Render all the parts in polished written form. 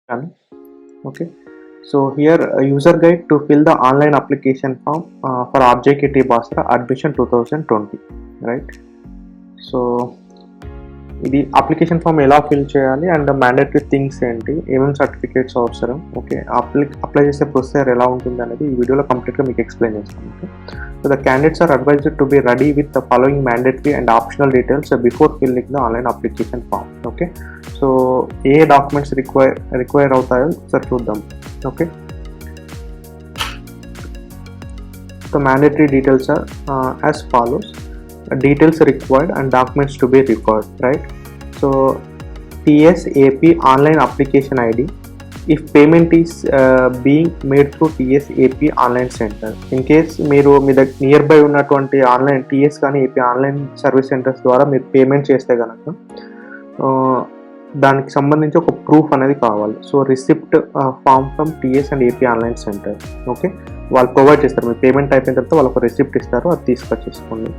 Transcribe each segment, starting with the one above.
done. Okay, so here a user guide to fill the online application form for RJKT Basra admission 2020, right? So ఇది application form ఎలా fill చేయాలి and mandatory things ఏంటి, ఏమేమి certificates అవసరం, okay apply చేసే procedure ఎలా ఉంటుంది అనేది ఈ వీడియోలో కంప్లీట్గా మీకు ఎక్స్ప్లెయిన్ చేస్తాను. Okay, so the candidates are advised to be ready with the following mandatory and optional details before filling the online application form. Okay, so ఏ డాక్యుమెంట్స్ రిక్వైర్ అవుతాయో ఒకసారి చూద్దాం. Okay, the mandatory details are as follows: details required and documents to be required, right? So TSAP online application ID if payment is being made through TSAP online center. In case మీరు మీ near by ఉన్నటువంటి online TS కానీ AP online service centres ద్వారా మీరు payment చేస్తే కనుక దానికి సంబంధించి ఒక ప్రూఫ్ అనేది కావాలి. So receipt form from TS and AP online centre. Okay, వాళ్ళు ప్రొవైడ్ చేస్తారు. మీరు పేమెంట్ అయిపోయిన తర్వాత వాళ్ళకు రిసిప్ట్ ఇస్తారు, అది తీసుకొచ్చేసుకోండి.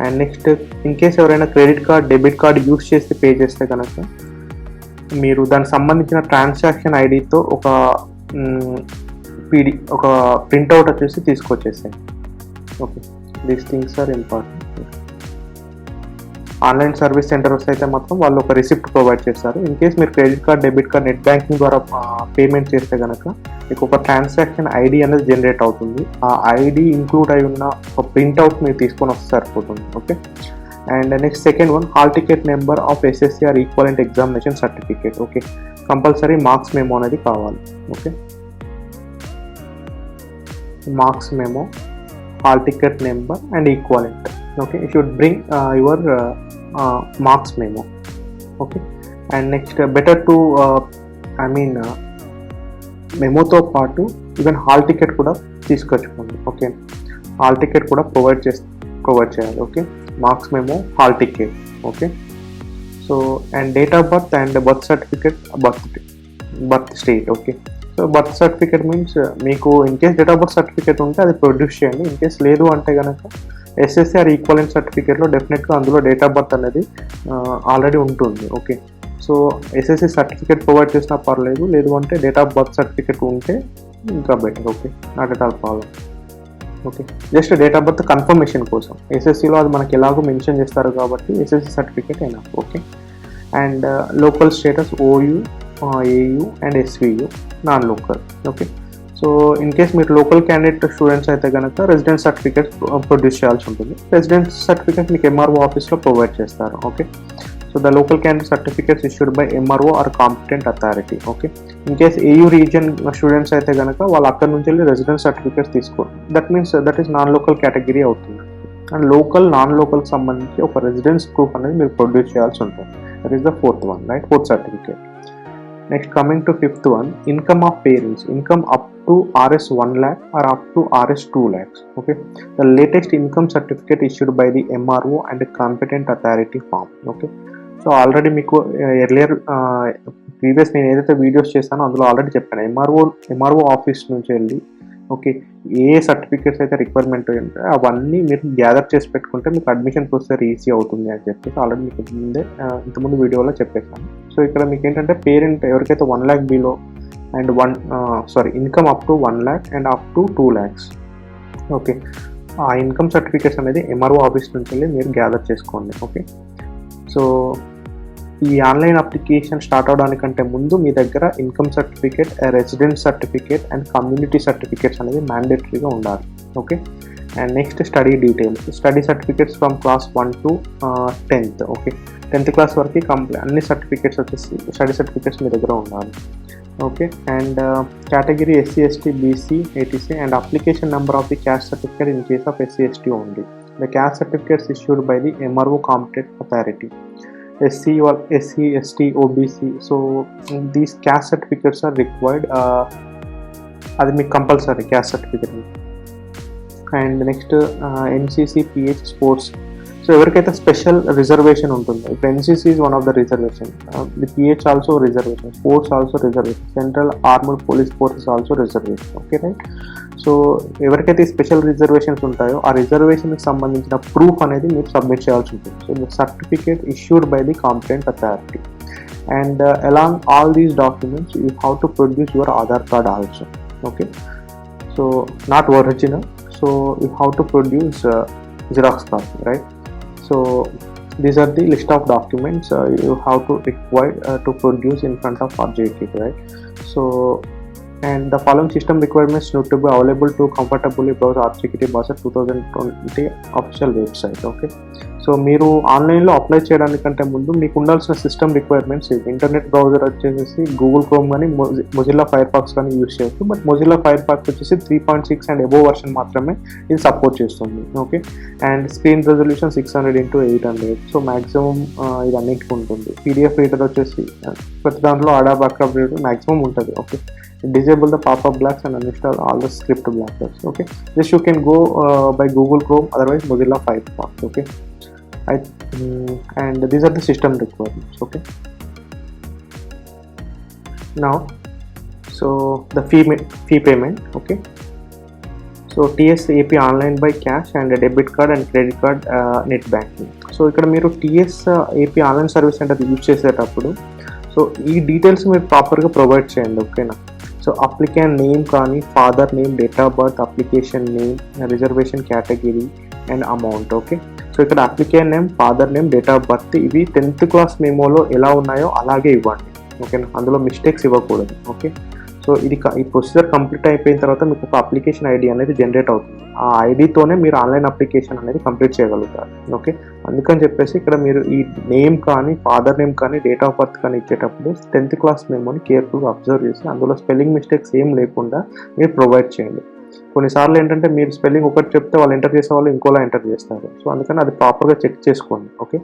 అండ్ నెక్స్ట్ ఇన్ కేస్ ఎవరైనా credit card debit card use చేసి పే చేస్తే కనుక మీరు దానికి సంబంధించిన ట్రాన్సాక్షన్ ఐడితో ఒక ప్రింట్అవుట్ వచ్చేసి తీసుకొచ్చేసాయి. Okay, these things are important. Online service centres అయితే మాత్రం వాళ్ళు ఒక రిసిప్ట్ ప్రొవైడ్ చేస్తారు. ఇన్ కేస్ మీరు credit card debit card net banking ద్వారా పేమెంట్ చేస్తే కనుక మీకు ఒక ట్రాన్సాక్షన్ ఐడి అనేది జనరేట్ అవుతుంది. ఆ ఐడి ఇంక్లూడ్ అయి ఉన్న ఒక ప్రింట్అవుట్ మీరు తీసుకొని వస్తే సరిపోతుంది. Okay, and next second one hall ticket number of SSC or equivalent examination certificate. Okay, compulsory marks memo అనేది కావాలి. Okay, marks memo, hall ticket number and equivalent. Okay, you should bring your marks memo. Okay, and next better to మెమోతో పాటు even hall ticket కూడా తీసుకొచ్చుకోండి. Okay, hall ticket కూడా provide చేయాలి. Okay, marks memo, hall ticket. Okay, so and date of birth and birth certificate, birth state. Okay, so birth certificate means మీకు in case date of birth certificate ఉంటే అది produce చేయండి. In case లేదు అంటే కనుక SSR equivalent సర్టిఫికేట్లో డెఫినెట్గా అందులో డేట్ ఆఫ్ బర్త్ అనేది ఆల్రెడీ ఉంటుంది. Okay, so SSC certificate provide చేసినా పర్లేదు, లేదు అంటే డేట్ ఆఫ్ బర్త్ సర్టిఫికేట్ ఉంటే ఇంకా better. Okay, not at all problem. Okay, just date of birth confirmation కోసం ఎస్ఎస్సిలో అది మనకి ఎలాగో మెన్షన్ చేస్తారు కాబట్టి ఎస్ఎస్సి సర్టిఫికేట్ అయినా. Okay, and local status OU, AU and SVU, non local. Okay, so in case మీరు లోకల్ క్యాండిడేట్ స్టూడెంట్స్ అయితే కనుక రెసిడెన్స్ సర్టిఫికేట్ ప్రొడ్యూస్ చేయాల్సి ఉంటుంది. రెసిడెన్స్ సర్టిఫికేట్ మీకు ఎంఆర్ఓ ఆఫీస్లో ప్రొవైడ్ చేస్తారు. Okay, so the local candidate certificates issued by MRO are competent authority. Okay, in case AU region students అయితే కనుక వాళ్ళు అక్కడ నుంచి వెళ్ళి రెసిడెన్స్ సర్టిఫికేట్స్ తీసుకోరు. That means that is non local category అవుతుంది. అండ్ లోకల్ నాన్ లోకల్కి సంబంధించి ఒక రెసిడెన్స్ ప్రూఫ్ అనేది మీరు ప్రొడ్యూస్ చేయాల్సి ఉంటుంది. That is the fourth one, right, fourth certificate. Next, coming to fifth one, income of parents, income up to Rs 1 lakh or up to Rs 2 lakhs. Okay, the latest income certificate issued by the MRO and the competent authority form. Okay, so already మీకు earlier previous నేను ఏదైతే videos చేస్తానో అందులో already చెప్పాను. MRO office నుంచి వెళ్ళి okay ఏ certificates అయితే requirement ఉంటాయో అవన్నీ మీరు గ్యాదర్ చేసి పెట్టుకుంటే మీకు అడ్మిషన్ ప్రొసీజర్ ఈజీ అవుతుంది అని చెప్పేసి ఆల్రెడీ మీకు ఇంతకుముందు వీడియోలో చెప్పేసాను. సో ఇక్కడ మీకు ఏంటంటే పేరెంట్ ఎవరికైతే 1 lakh below and income up to 1 lakh and up to 2 lakhs. Okay, ఆ ఇన్కమ్ సర్టిఫికేట్స్ అనేది ఎంఆర్ఓ ఆఫీస్ నుంచి వెళ్ళి మీరు గ్యాదర్ చేసుకోండి. ఓకే, సో ఈ ఆన్లైన్ అప్లికేషన్ స్టార్ట్ అవడానికంటే ముందు మీ దగ్గర income certificate, residence certificate and community certificates అనేది మ్యాండేటరీగా ఉండాలి. Okay, and next study details, study certificates from class 1 to 10th. Okay, 10th class వరకు అన్ని సర్టిఫికేట్స్ వచ్చేసి స్టడీ సర్టిఫికేట్స్ మీ దగ్గర ఉండాలి. Okay, and category SC ST BC ATC and application number of the caste certificate in case of SC ST only. The cast certificates issued by the MRO competent authority. SC or SC, ST, OBC. So these caste certificates are required. అది మీకు compulsory caste certificate. And next NCC, PH, sports. So ఎవరికైతే special reservation ఉంటుందో, ఇప్పుడు NCC is one of the reservation, the PH also reservation, sports also reservation, Central Armed Police Force is also reservation. Okay, right. So ఎవరికైతే special reservations ఉంటాయో ఆ రిజర్వేషన్కి సంబంధించిన proof అనేది మీరు submit చేయాల్సి ఉంటుంది. So the certificate issued by the competent authority. and along all these documents you have to produce your Aadhaar card also. Okay, so not original, so you have to produce Xerox copy, right? So these are the list of documents you have to require to produce in front of RJK, right? So and the following system requirements need to be available to comfortably browse RJKT browser 2020 official website. Okay, so మీరు ఆన్లైన్లో apply చేయడానికంటే ముందు మీకు ఉండాల్సిన system requirements ఇది. Internet browser వచ్చేసి Google chrome కానీ Mozilla fire pox కానీ use చేయొచ్చు. బట్ మొజిల్లా ఫైర్ ఫాక్స్ వచ్చేసి 3.6 అండ్ అబోవ్ వర్షన్ మాత్రమే ఇది సపోర్ట్ చేస్తుంది. Okay, and screen resolution 600x800. So maximum ఇది అన్నింటికి ఉంటుంది. పీడిఎఫ్ రీడర్ వచ్చేసి ప్రతి దాంట్లో అడాబ్ అక్రాబ్ రీడర్ మ్యాక్సిమం ఉంటుంది. Okay, disable the pop-up blocks and uninstall all the script blockers. Okay, this you can go by Google Chrome, otherwise Mozilla Firefox. Okay, and these are the system requirements. Okay, now so the fee payment. Okay, so TS AP online by cash and a debit card and credit card net banking. So ఇక్కడ మీరు TS AP online service centre use చేసేటప్పుడు so ఈ details మీరు ప్రాపర్గా provide చేయండి. ఓకేనా, so applicant name కానీ father name, date of birth, application name, reservation category and amount. Okay, so ఇక్కడ applicant name, father name, date of birth ఇవి 10th class మెమోలో ఎలా ఉన్నాయో అలాగే ఇవ్వండి. ఓకేనా, అందులో మిస్టేక్స్ ఇవ్వకూడదు. ఓకే, సో ఈ ప్రొసీజర్ కంప్లీట్ అయిపోయిన తర్వాత మీకు ఒక అప్లికేషన్ ఐడి అనేది జనరేట్ అవుతుంది. ఆ ఐడితోనే మీరు ఆన్లైన్ అప్లికేషన్ అనేది కంప్లీట్ చేయగలుగుతారు. ఓకే, అందుకని చెప్పేసి ఇక్కడ మీరు ఈ నేమ్ కానీ ఫాదర్ నేమ్ కానీ డేట్ ఆఫ్ బర్త్ కానీ ఇచ్చేటప్పుడు 10th క్లాస్ మెమోని కేర్ఫుల్గా అబ్జర్వ్ చేసి అందులో స్పెల్లింగ్ మిస్టేక్స్ ఏం లేకుండా మీరు ప్రొవైడ్ చేయండి. కొన్నిసార్లు ఏంటంటే మీరు స్పెల్లింగ్ ఒకటి చెప్తే వాళ్ళు ఎంటర్ చేసే వాళ్ళు ఇంకోలా ఎంటర్ చేస్తారు. సో అందుకని అది ప్రాపర్గా చెక్ చేసుకోండి. ఓకే,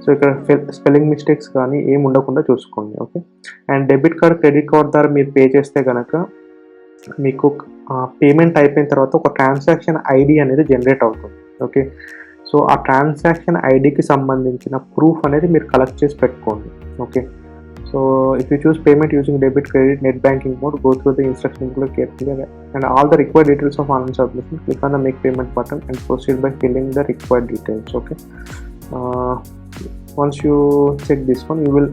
సో ఇక్కడ స్పెల్లింగ్ మిస్టేక్స్ కానీ ఏం ఉండకుండా చూసుకోండి. Okay, and debit card, credit card ద్వారా మీరు పే చేస్తే కనుక మీకు పేమెంట్ అయిపోయిన తర్వాత ఒక ట్రాన్సాక్షన్ ఐడి అనేది జనరేట్ అవుతుంది. ఓకే, సో ఆ ట్రాన్సాక్షన్ ఐడికి సంబంధించిన ప్రూఫ్ అనేది మీరు కలెక్ట్ చేసి పెట్టుకోండి. Okay, so if you choose payment using debit, credit, net banking mode, go through the instructions carefully and all the required details of online submission. Click on the make payment button and proceed by filling the required details. Okay, once you check this one, you will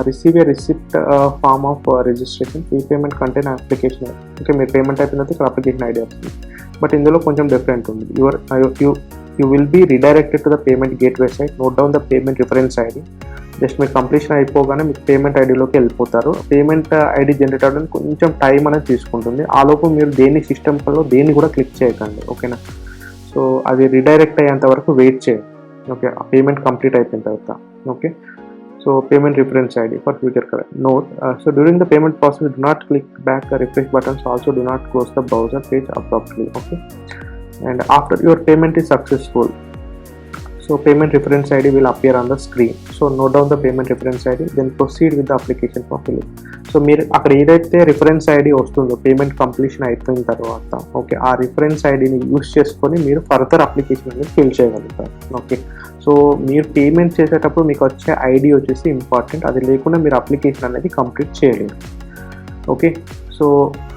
receive a receipt form of registration. Prepayment contain application. Okay, me payment అయిపోయిన తర్వాత ఇక్కడ application ID వస్తుంది. But ఇందులో కొంచెం different ఉంది. you will be redirected to the payment gateway site. Note down the payment reference ID. Just మీరు completion అయిపోగానే మీకు పేమెంట్ ఐడిలోకి వెళ్ళిపోతారు. పేమెంట్ ఐడి జనరేట్ అవ్వడానికి కొంచెం టైం అనేది తీసుకుంటుంది. ఆ లోపు మీరు దేని సిస్టమ్లో దేన్ని కూడా క్లిక్ చేయకండి. ఓకేనా, సో అది రిడైరెక్ట్ అయ్యేంత వరకు వెయిట్ చేయండి. ఓకే, ఆ పేమెంట్ కంప్లీట్ అయిపోయిన తర్వాత. Okay, so payment reference ID for future correct note. So during the payment process do not click back refresh buttons. Also do not close the browser page abruptly. Okay, and after your payment is successful, so payment reference ID will appear on the screen. So note down the payment reference ID, then proceed with the application for filling. So మీరు అక్కడ ఏదైతే reference ID వస్తుందో payment completion అయిపోయిన తర్వాత okay ఆ reference ఐడిని use చేసుకొని మీరు ఫర్దర్ అప్లికేషన్ అనేది ఫిల్ చేయగలుగుతారు. ఓకే, సో మీరు పేమెంట్ చేసేటప్పుడు మీకు వచ్చే ఐడి వచ్చేసి ఇంపార్టెంట్. అది లేకుండా మీరు అప్లికేషన్ అనేది కంప్లీట్ చేయలేరు. ఓకే, సో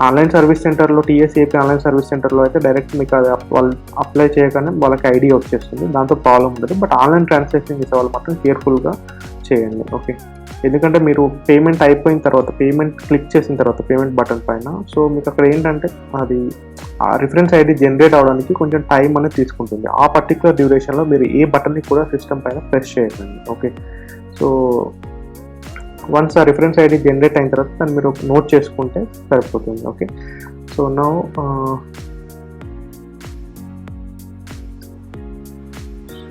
ఆన్లైన్ సర్వీస్ సెంటర్లో టీఎస్ఏపీ ఆన్లైన్ సర్వీస్ సెంటర్లో అయితే డైరెక్ట్ మీకు అది వాళ్ళు అప్లై చేయగానే వాళ్ళకి ఐడి వచ్చేస్తుంది, దాంతో ప్రాబ్లం ఉండదు. బట్ ఆన్లైన్ ట్రాన్సాక్షన్ చేసే వాళ్ళు మాత్రం కేర్ఫుల్గా చేయండి. ఓకే, ఎందుకంటే మీరు పేమెంట్ అయిపోయిన తర్వాత పేమెంట్ క్లిక్ చేసిన తర్వాత పేమెంట్ బటన్ పైన సో మీకు అక్కడ ఏంటంటే అది ఆ రిఫరెన్స్ ఐడి జనరేట్ అవడానికి కొంచెం టైం అనేది తీసుకుంటుంది. ఆ పర్టికులర్ డ్యూరేషన్లో మీరు ఏ బటన్ని కూడా సిస్టమ్ పైన ప్రెస్ చేయకండి. ఓకే, సో వన్స్ ఆ రిఫరెన్స్ ఐడి జనరేట్ అయిన తర్వాత దాన్ని మీరు నోట్ చేసుకుంటే సరిపోతుంది. Okay, so now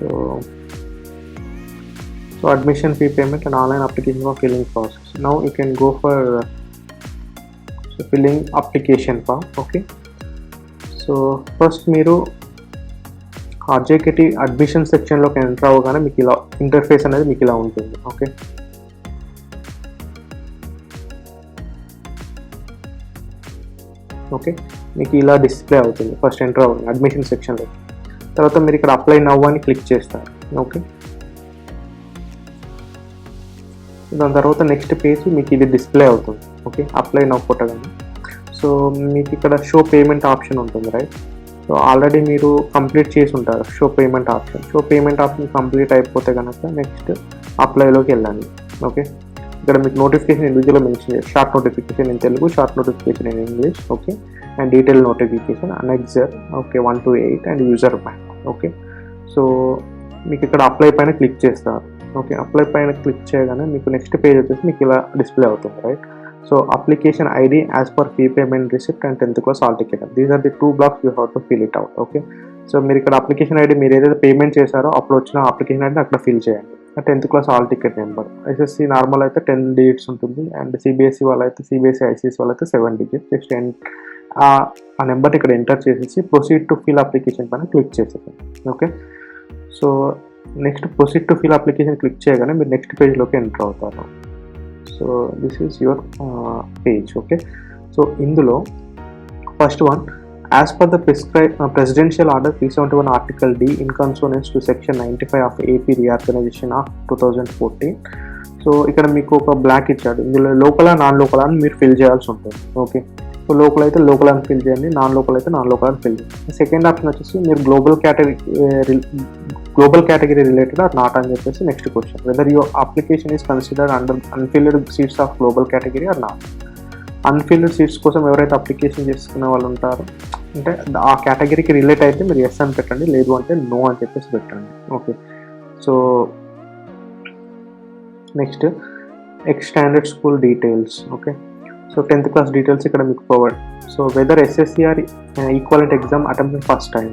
so admission fee payment and online application for filling process. Now you can go for filling application form. Okay, so first మీరు RJKT admission సెక్షన్లోకి enter అవ్వగానే మీకు ఇలా ఇంటర్ఫేస్ అనేది మీకు ఇలా ఉంటుంది. ఓకే, ఓకే మీకు ఇలా డిస్ప్లే అవుతుంది ఫస్ట్ ఎంటర్ అవ్వగానే అడ్మిషన్ సెక్షన్లో. తర్వాత మీరు ఇక్కడ అప్లై నవ్ అని క్లిక్ చేస్తారు. ఓకే, దాని తర్వాత నెక్స్ట్ పేజ్ మీకు ఇది డిస్ప్లే అవుతుంది. ఓకే, అప్లై నవ్ కొట్టగానే సో మీకు ఇక్కడ షో పేమెంట్ ఆప్షన్ ఉంటుంది. రైట్, సో ఆల్రెడీ మీరు కంప్లీట్ చేసి ఉంటారు show payment option. Show payment option complete అయిపోతే కనుక నెక్స్ట్ అప్లైలోకి వెళ్ళండి. ఓకే, ఇక్కడ మీకు నోటిఫికేషన్ ఇండివిజువల్గా మెన్షన్ చేయాలి. Short notification in Telugu, short notification in English, okay, and detail notification, annexure, okay, 1 to 8 and user bank. Okay, so మీకు ఇక్కడ అప్లై పైన క్లిక్ చేస్తారు. ఓకే, అప్లై పైన క్లిక్ చేయగానే మీకు నెక్స్ట్ పేజ్ వచ్చేసి మీకు ఇలా డిస్ప్లే అవుతుంది, right. So application ID as per fee payment receipt and 10th class hall ticket, these are the 2 blocks you have to fill it out. Okay, so మీరు ఇక్కడ application ID మీరు ఏదైతే payment చేశారో అప్పుడు వచ్చిన అప్లికేషన్ ఐడిని అక్కడ ఫిల్ చేయండి. 10th class hall ticket number, SSC normal అయితే 10 digits ఉంటుంది, అండ్ సిబిఎస్ఈ వాళ్ళైతే సిబిఎస్ఈ ఐసీఎస్ వాళ్ళైతే 7 digits. నెక్స్ట్ ఆ నెంబర్ ఇక్కడ ఎంటర్ చేసేసి ప్రొసీడ్ టు ఫిల్ అప్లికేషన్ పైన క్లిక్ చేసేది. ఓకే, so next proceed to fill application click చేయగానే మీరు నెక్స్ట్ పేజ్లోకి ఎంటర్ అవుతారు. So this is your page. Okay, so ఇందులో first one, as per the presidential order 371 Article D in consonance to Section 95 of AP Reorganization of 2014. So ఇక్కడ మీకు ఒక black ఇచ్చాడు, ఇందులో లోకల్ నాన్ లోకల్ అని మీరు ఫిల్ చేయాల్సి ఉంటుంది. ఓకే, సో లోకల్ అయితే లోకల్ అని ఫిల్ చేయండి, నాన్ లోకల్ అయితే నాన్ లోకల్ అని ఫిల్ చేయండి. సెకండ్ ఆప్షన్ వచ్చేసి మీరు global category related or not అని చెప్పేసి next question, whether your application is considered under unfilled seats of global category or not. Unfilled seats కోసం ఎవరైతే అప్లికేషన్ చేసుకునే వాళ్ళు ఉంటారో, అంటే ఆ కేటగిరీకి రిలేట్ అయితే మీరు ఎస్ అని పెట్టండి, లేదు అంటే నో అని చెప్పేసి పెట్టండి. Okay, so next X standard school details. Okay, so 10th class details ఇక్కడ మీకు provide. So whether SSC or equivalent exam attempt first time,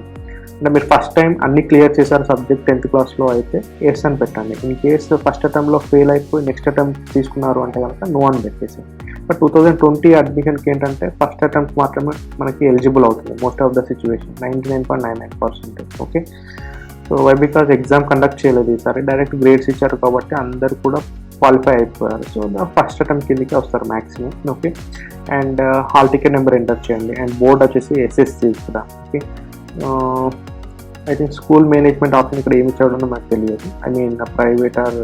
అంటే మీరు ఫస్ట్ టైం అన్ని క్లియర్ చేశారు సబ్జెక్ట్ 10th classలో అయితే ఎస్ అని పెట్టండి. ఇన్ కేసు ఫస్ట్ అటెంప్ట్లో ఫెయిల్ అయిపోయి నెక్స్ట్ అటెంప్ట్ తీసుకున్నారు అంటే కనుక నో అని పెట్టేసి. బట్ 2020 అడ్మిషన్కి ఏంటంటే ఫస్ట్ అటెంప్ట్ మాత్రమే మనకి ఎలిజిబుల్ అవుతుంది most of the situation, 99.99%. Okay, so why because exam conduct చేయలేదు ఈసారి, డైరెక్ట్ గ్రేడ్స్ ఇచ్చారు కాబట్టి అందరు కూడా క్వాలిఫై అయిపోయారు. సో ఫస్ట్ అటెంప్ట్ కిందకి వస్తారు maximum. Okay, and hall ticket number enter చేయండి, అండ్ బోర్డ్ వచ్చేసి ఎస్ఎస్సి ఇక్కడ. Okay, I think school management option ఇక్కడ ఏమి ఇచ్చాడో నాకు తెలియదు, I mean private or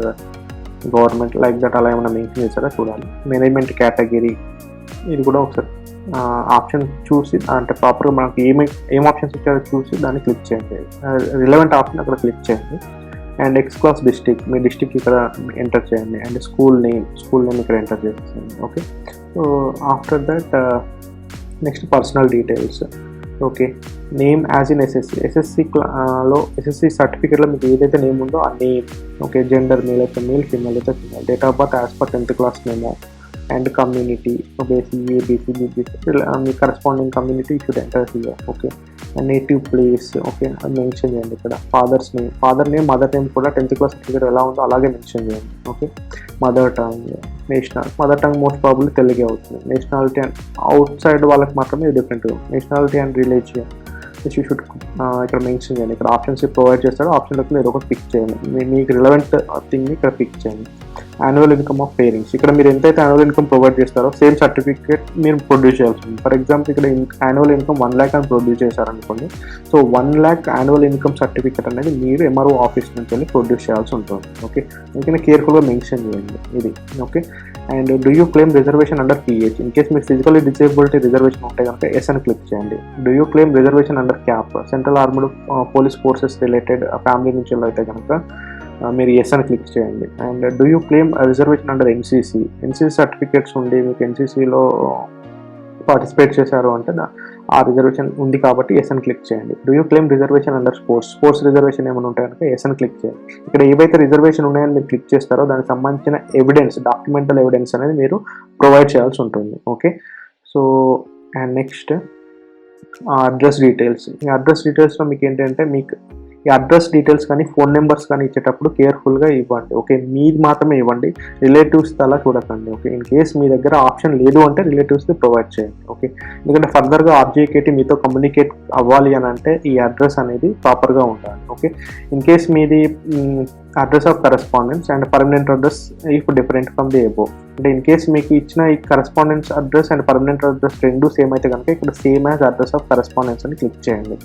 government like that అలా ఏమైనా మెన్షన్ చేశారో చూడాలి. మేనేజ్మెంట్ కేటగిరీ ఇది కూడా ఒకసారి ఆప్షన్ చూసి, అంటే ప్రాపర్గా మనకి ఏం ఆప్షన్స్ ఇచ్చారో చూసి దాన్ని క్లిక్ చేయండి, రిలవెంట్ ఆప్షన్ అక్కడ క్లిక్ చేయండి. And X class district, me district ఇక్కడ ఎంటర్ చేయండి, అండ్ స్కూల్ నేమ్ ఇక్కడ ఎంటర్ చేసేయండి. Okay, so after that next personal details. Okay, name as in SSC సర్టిఫికేట్లో మీకు ఏదైతే నేమ్ ఉందో ఆ నేమ్. ఓకే, జెండర్ మేల్ అయితే మేల్, ఫీమేల్ అయితే female, date of birth as per 10th class నేమో, and community. Okay, CA BC BBC me corresponding community should enter here. Okay, native place. Okay, అది mention చేయండి ఇక్కడ. Father name mother name కూడా 10th class certificate ఎలా ఉందో అలాగే mention చేయండి. Okay, mother tongue, mother tongue most probably తెలుగే అవుతుంది. నేషనాలిటీ అండ్ అవుట్ సైడ్ వాళ్ళకి మాత్రమే different. Nationality and religion you should ఇక్కడ మెన్షన్ చేయండి. ఇక్కడ ఆప్షన్స్ ప్రొవైడ్ చేస్తాడు, ఆప్షన్లోకి ఏదో ఒకటి పిక్ చేయండి, మీకు రిలవెంట్ థింగ్ని ఇక్కడ పిక్ చేయండి. యాన్యువల్ ఇన్కమ్ ఆఫ్ పేరెంట్స్, ఇక్కడ మీరు ఎంతైతే యాన్యువల్ ఇన్కమ్ ప్రొవైడ్ చేస్తారో సేమ్ సర్టిఫికేట్ మీరు ప్రొడ్యూస్ చేయాల్సి ఉంది. ఫర్ ఎగ్జాంపుల్ ఇక్కడ యాన్యువల్ ఇన్కమ్ 1 lakh అని ప్రొడ్యూస్ చేశారనుకోండి, so 1 lakh annual income certificate అనేది మీరు ఎంఆర్ఓ ఆఫీస్ నుంచి వెళ్ళి ప్రొడ్యూస్ చేయాల్సి ఉంటుంది. ఓకే, అందుకని కేర్ఫుల్గా మెన్షన్ చేయండి ఇది. Okay, and do you claim reservation under pH, in case మీకు ఫిజికల్లీ డిసేబిలిటీ రిజర్వేషన్ ఉంటే కనుక ఎస్ అని క్లిక్ చేయండి. Do you claim reservation under cap, central armed police forces related family నుంచి అయితే కనుక మీరు ఎస్ అని క్లిక్ చేయండి. And do you claim reservation under NCC certificates ఉండి మీకు ఎన్సీసీలో పార్టిసిపేట్ చేశారు అంటే ఆ రిజర్వేషన్ ఉంది కాబట్టి ఎస్ అని క్లిక్ చేయండి. Do you claim reservation under sports reservation ఏమైనా ఉంటాయి కనుక ఎస్ అని క్లిక్ చేయండి. ఇక్కడ ఏవైతే రిజర్వేషన్ ఉన్నాయని మీరు క్లిక్ చేస్తారో దానికి సంబంధించిన ఎవిడెన్స్, డాక్యుమెంటల్ ఎవిడెన్స్ అనేది మీరు ప్రొవైడ్ చేయాల్సి ఉంటుంది. Okay, so and next address details. ఈ అడ్రస్ డీటెయిల్స్లో మీకు ఏంటంటే మీకు ఈ అడ్రస్ డీటెయిల్స్ కానీ ఫోన్ నెంబర్స్ కానీ ఇచ్చేటప్పుడు కేర్ఫుల్గా ఇవ్వండి. ఓకే, మీది మాత్రమే ఇవ్వండి, రిలేటివ్స్ అలా చూడకండి. ఓకే, ఇన్ కేస్ మీ దగ్గర ఆప్షన్ లేదు అంటే రిలేటివ్స్కి ప్రొవైడ్ చేయండి. ఓకే, ఎందుకంటే ఫర్దర్గా ఆబ్జెక్ట్ మీతో కమ్యూనికేట్ అవ్వాలి అని అంటే ఈ అడ్రస్ అనేది ప్రాపర్గా ఉండాలి. ఓకే, ఇన్ కేస్ మీది address of correspondence and permanent address if different from the above, అంటే ఇన్ కేస్ మీకు ఇచ్చిన ఈ correspondence address and permanent address రెండు సేమ్ అయితే కనుక ఇక్కడ same as address of correspondence అని క్లిక్ చేయండి.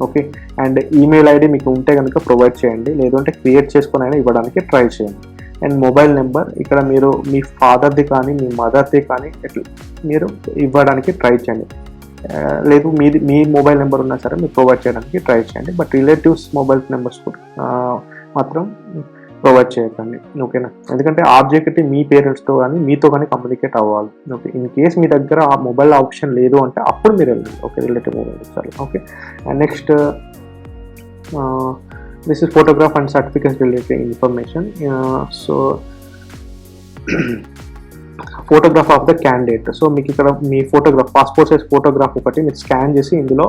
ఓకే, అండ్ ఈమెయిల్ ఐడి మీకు ఉంటే కనుక ప్రొవైడ్ చేయండి, లేదంటే క్రియేట్ చేసుకొని అయినా ఇవ్వడానికి ట్రై చేయండి. అండ్ మొబైల్ నెంబర్ ఇక్కడ మీరు మీ ఫాదర్ది కానీ మీ మదర్ది కానీ మీరు ఇవ్వడానికి ట్రై చేయండి, లేదు మీ మొబైల్ నెంబర్ ఉన్నా సరే మీరు ప్రొవైడ్ చేయడానికి ట్రై చేయండి. బట్ రిలేటివ్స్ మొబైల్ నెంబర్స్ కూడా మాత్రం ప్రొవైడ్ చేయకండి, ఓకేనా. ఎందుకంటే ఆబ్జెక్ట్ మీ పేరెంట్స్తో కానీ మీతో కానీ కమ్యూనికేట్ అవ్వాలి, ఓకే. ఇన్ కేస్ మీ దగ్గర ఆ మొబైల్ ఆప్షన్ లేదు అంటే అప్పుడు మీరు వెళ్ళండి, ఓకే, రిలేటివ్ మొబైల్ ఇస్తారు, okay. And next this is photograph and certificates related information. So photograph of the candidate. So మీకు ఇక్కడ మీ ఫోటోగ్రాఫ్, పాస్పోర్ట్ సైజ్ ఫోటోగ్రాఫ్ ఒకటి మీరు స్కాన్ చేసి ఇందులో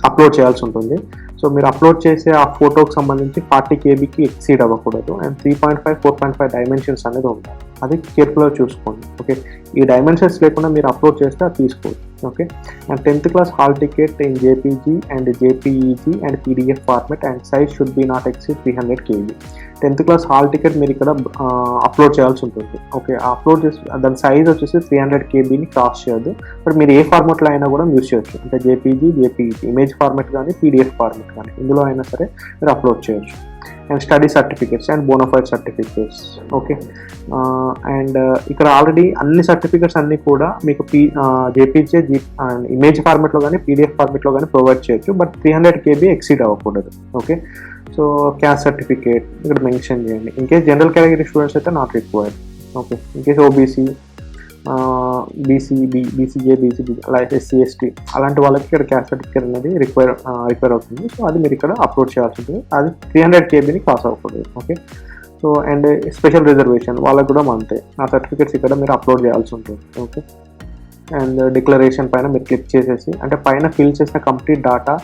అప్లోడ్ చేయాల్సి ఉంటుంది. సో మీరు అప్లోడ్ చేసే ఆ ఫోటోకి సంబంధించి 40 KBకి ఎక్సీడ్ అవ్వకూడదు. అండ్ 3.5, 4.5 డైమెన్షన్స్ అనేది ఉండాలి, అది కేర్ఫుల్గా చూసుకోండి, ఓకే. ఈ డైమెన్షన్స్ లేకుండా మీరు అప్లోడ్ చేస్తే అది తీసుకోవచ్చు, okay. And 10th class hall ticket in JPG and JPEG and PDF format and size should be not exceed 300 KB. 10th class hall ticket మీరు ఇక్కడ అప్లోడ్ చేయాల్సి ఉంటుంది, ఓకే. అప్లోడ్ చేసి దాని సైజ్ వచ్చేసి 300 KBని క్రాస్ చేయొద్దు. బట్ మీరు ఏ ఫార్మెట్లో అయినా కూడా యూజ్ చేయొచ్చు, అంటే JPG, JPEG ఇమేజ్ ఫార్మెట్ కానీ PDF ఫార్మెట్ కానీ ఇందులో అయినా సరే మీరు అప్లోడ్ చేయొచ్చు. And study certificates and bonafide certificates, okay. And ఇక్కడ ఆల్రెడీ అన్ని సర్టిఫికేట్స్ అన్నీ కూడా మీకు JPG ఇమేజ్ ఫార్మెట్లో కానీ PDF ఫార్మెట్లో కానీ ప్రొవైడ్ చేయొచ్చు, బట్ 300 KB ఎక్సీడ్ అవ్వకూడదు, ఓకే. సో క్యాస్ట్ సర్టిఫికేట్ ఇక్కడ మెన్షన్ చేయండి. In case general category students అయితే not required, okay. In case OBC, BCA, BCB అలా SC, ST అలాంటి వాళ్ళకి ఇక్కడ క్యాస్ట్ సర్టిఫికేట్ అనేది రిక్వైర్ అవుతుంది. సో అది మీరు ఇక్కడ అప్లోడ్ చేయాల్సి ఉంటుంది, అది 300 KBని క్రాస్ అవ్వకూడదు, okay. So and special reservation వాళ్ళకి కూడా అంతే, ఆ సర్టిఫికేట్స్ ఇక్కడ మీరు అప్లోడ్ చేయాల్సి ఉంటుంది, ఓకే. అండ్ డిక్లరేషన్ పైన మీరు క్లిక్ చేసేసి, అంటే పైన ఫిల్ చేసిన కంప్లీట్ డేటా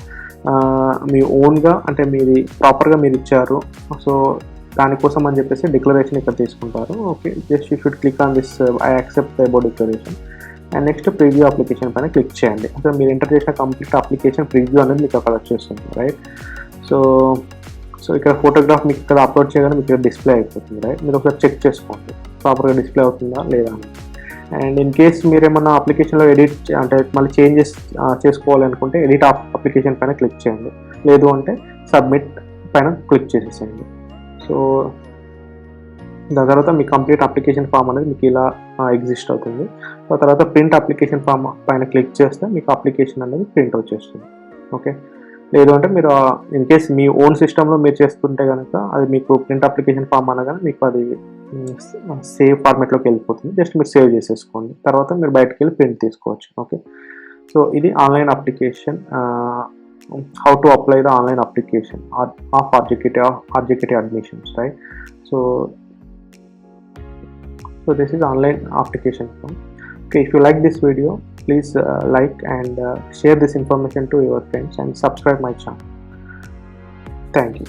మీ ఓన్గా, అంటే మీది ప్రాపర్గా మీరు ఇచ్చారు, సో దానికోసం అని చెప్పేసి డిక్లరేషన్ ఇక్కడ తీసుకుంటారు, okay. Just you should click on this I accept about declaration. And next preview application పైన క్లిక్ చేయండి. అసలు మీరు ఎంటర్ చేసిన కంప్లీట్ అప్లికేషన్ ప్రివ్యూ అనేది మీకు అక్కడ వచ్చేస్తుంది, రైట్. సో ఇక్కడ ఫోటోగ్రాఫ్ మీకు ఇక్కడ అప్లోడ్ చేయగానే మీకు ఇక్కడ డిస్ప్లే అయిపోతుంది, రైట్. మీరు ఒకసారి చెక్ చేసుకోండి ప్రాపర్గా డిస్ప్లే అవుతుందా లేదా అని. అండ్ ఇన్ కేస్ మీరు ఏమన్నా అప్లికేషన్లో ఎడిట్ అంటే మళ్ళీ చేంజెస్ చేసుకోవాలనుకుంటే ఎడిట్ అప్లికేషన్ పైన క్లిక్ చేయండి, లేదు అంటే సబ్మిట్ పైన క్లిక్ చేసేసేయండి. సో దాని తర్వాత మీ కంప్లీట్ అప్లికేషన్ ఫామ్ అనేది మీకు ఇలా ఎగ్జిస్ట్ అవుతుంది. సో తర్వాత ప్రింట్ అప్లికేషన్ ఫామ్ పైన క్లిక్ చేస్తే మీకు అప్లికేషన్ అనేది ప్రింట్ వచ్చేస్తుంది, ఓకే. లేదు అంటే మీరు ఇన్ కేస్ మీ ఓన్ సిస్టంలో మీరు చేస్తుంటే కనుక అది మీకు ప్రింట్ అప్లికేషన్ ఫామ్ అనగానే మీకు అది సేవ్ ఫార్మెట్లోకి వెళ్ళిపోతుంది. జస్ట్ మీరు సేవ్ చేసేసుకోండి, తర్వాత మీరు బయటకు వెళ్ళి ప్రింట్ తీసుకోవచ్చు, ఓకే. సో ఇది online application, how to apply the online application of RJKT admissions, right. So this is online application form, okay. If you like this video, please like and share this information to your friends and subscribe my channel. Thank you.